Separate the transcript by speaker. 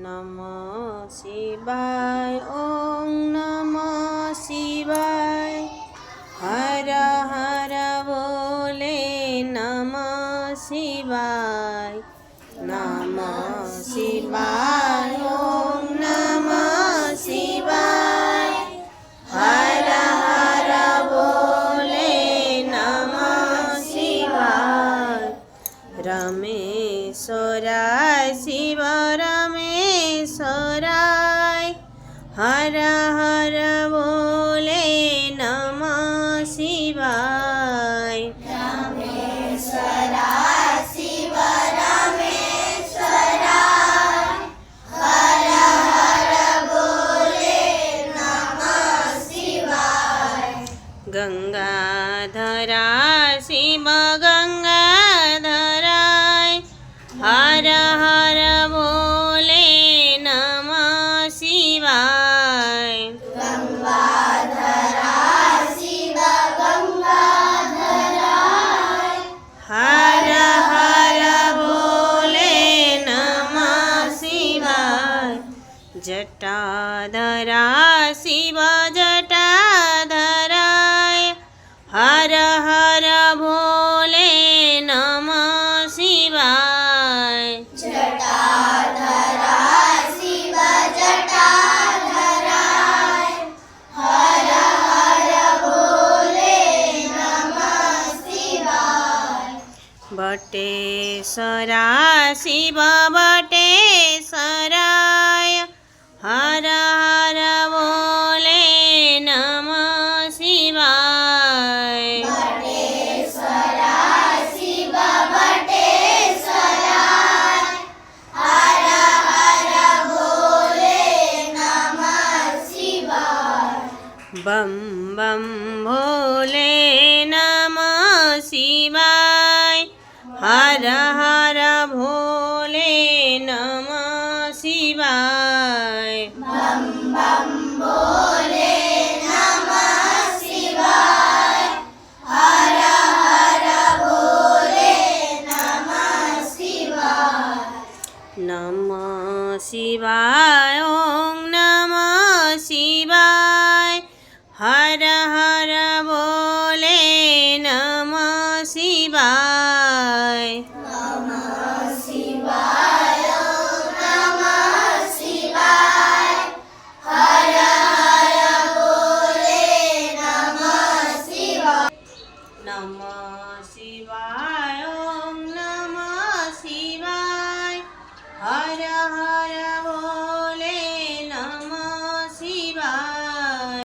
Speaker 1: नमः शिवाय ओम नमः शिवाय हर हर बोले नमः शिवाय ओम नमः शिवाय हर हर बोले नमः शिवाय रमेश्वराय शिव रमेश्वराय हर हर बोले नमः शिवाय
Speaker 2: रमेश्वराय शिव रमेश्वराय हर हर बोले नमः शिवाय
Speaker 1: गंगाधरा शिव गंगाधराय हर हर बोले नमः शिवाय
Speaker 2: गंगाधरा शिव गंगाधराय
Speaker 1: हर हर बोले नमः शिवाय जटाधरा शिव जटाधराय हर हर बोले नमः शिवाय
Speaker 2: जटाधरा शिव जटाधराय हर हर बोले नमः शिवाय
Speaker 1: बटेश्वरा शिव बटेश्वराय हर हर बोले नमः शिवाय
Speaker 2: बटेश्वरा शिव बटेश्वराय हर हर बोले नमः शिवाय
Speaker 1: बम बम भोले नमः शिवाय हर हर भोले नमः शिवाय
Speaker 2: बम बम बोले नमः शिवाय हर हर बोले नमः शिवाय
Speaker 1: नमः शिवाय ओम नमः शिवाय हर